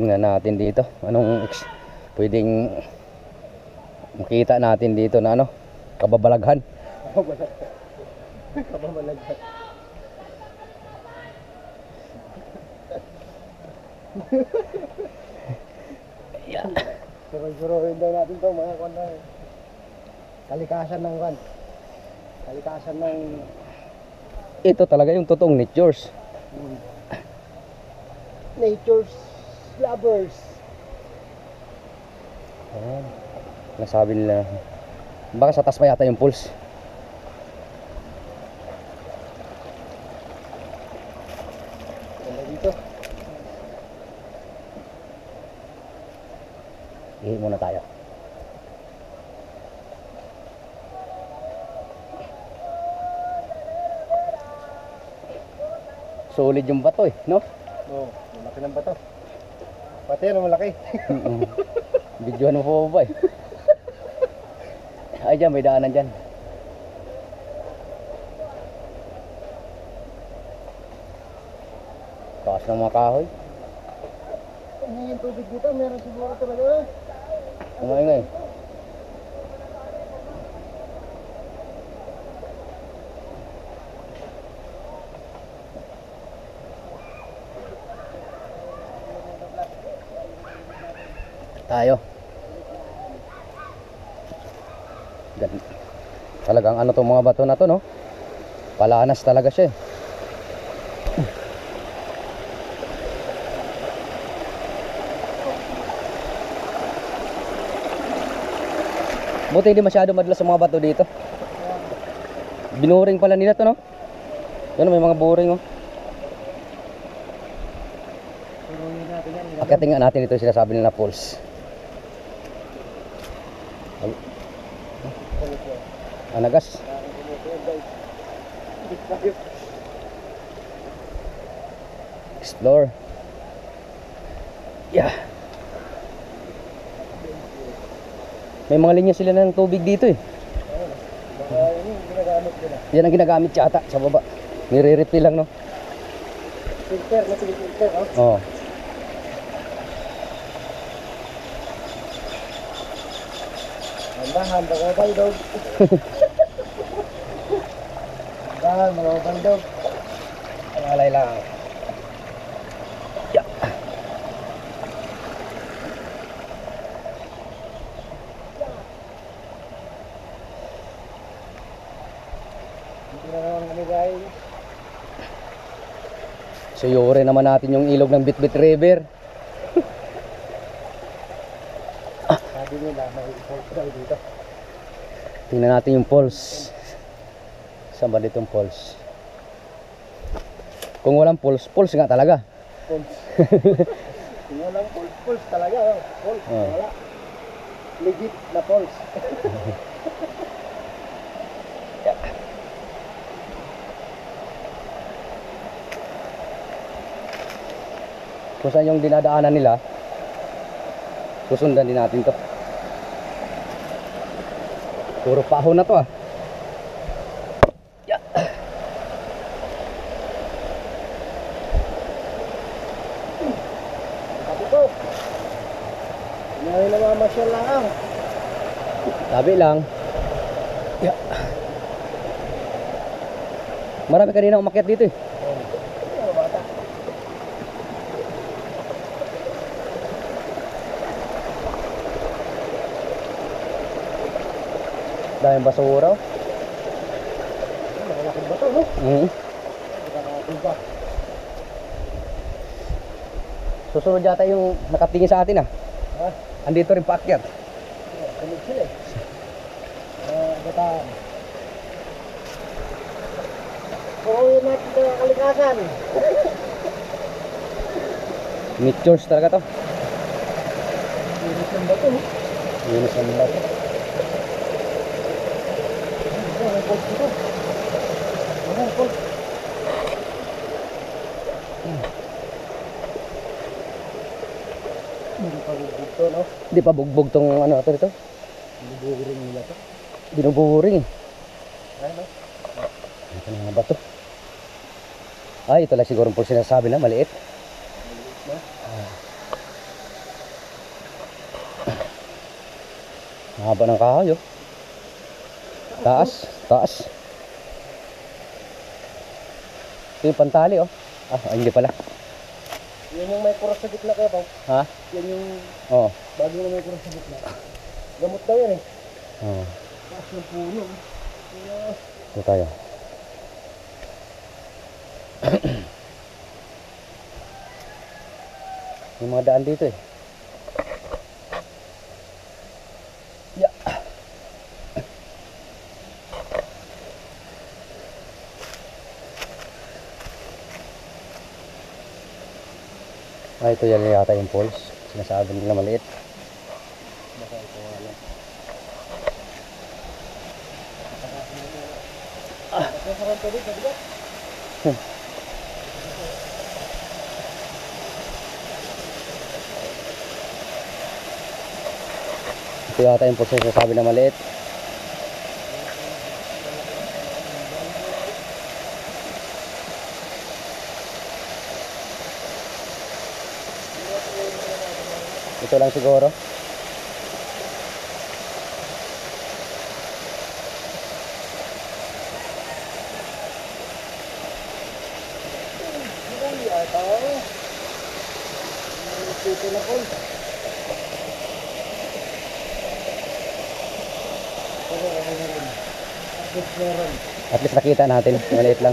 Tingnan natin dito. Pwedeng makita natin dito na ano, kababalaghan. Kababalaghan. Yeah. Suruhin daw natin to mga kwan na. Kalikasan ng kwan. Kalikasan ng Ito talaga yung totoong natures. nature's lovers. Ayan. Nasabi nila. Baka sa taas pa yata yung pulse. Ganda dito. Ihi muna tayo. Solid yung bato eh, no? Oo, malaki ng bato. Pati yan, malaki. Videohan mo po ba eh? Ay dyan, may daanan dyan. Taas ng mga kahoy. Ano yung tubig dito? Meron siguro talaga. Ingay. Tayo. Talagang ano tong mga bato na to, no? Palanas talaga siya eh. Buti hindi masyado madalas sa mga bato dito. Binuring pala nila to, no? Yan, may mga buring, oh. Suruhin natin yan. Akitin nga natin ito yung sinasabi nila pulse. Anagas. Explore. Yeah. May mga linya sila ng tubig dito eh. Yan yung ginagamit nila. Yan ang ginagamit yata sa baba. Nire-refill lang, no? Filter, na filter, oh. Oo. Handahan, mga baldog. Handahan, mga baldog. Alay lang. Yeah. Hindi na naman kami guys. Suyurin naman natin yung ilog ng Bitbit River. Sabi nila, may fault daw dito. Tingnan natin yung pulse. Saan ba ditong pulse? Kung walang pulse, pulse nga talaga. Pulse. Kung walang pulse, pulse talaga. Oh. Pulse, Oh. wala. Legit na pulse. Kung saan yung dinadaanan nila, susundan din natin to. Puro pahon na to ah. Yeah. Sabi ko, may namamasyal lang. Tabi lang. Yeah. Marami kanina umakyat dito eh. Ano bata? Daming basura. Malaking bato, no? Nakakatiba. Susunod yata yung nakatingin sa atin ah. Ha? Andito rin paakyat. Sunod sila eh. Bataan. Kukuhin natin ito ang kalikasan. Natures talaga to. Iris ng bato, no? Linis ng bato. May pulse dito. May pulse. Hindi pa dito, no? Di pa bugbog tong ano ito dito. Binuburing nila to. Binuburing eh. Ayun, no? Ito na nga bato. Ay, ito lang siguro po sinasabi na maliit. No? Haba ng kahoy, oh. Taas, taas. Ito yung pantali, oh. Ah, hindi pala. Yan yung may kuras sa gitna kayo, Pao. Ha? Yan yung Oo. bago na may kuras sa gitna. Gamot daw yan eh. Oo. Taas ng puno. Ito tayo. May mga daan dito eh. Yeah. Ah, ito yan yata yung falls. Sinasabi nila maliit. Baka ito nga lang. Nasarang to dito, diba? Ito yata yung falls na sinasabi na maliit. Ito lang siguro. Hindi ata. Dito na po. At least nakita natin. Maliit lang.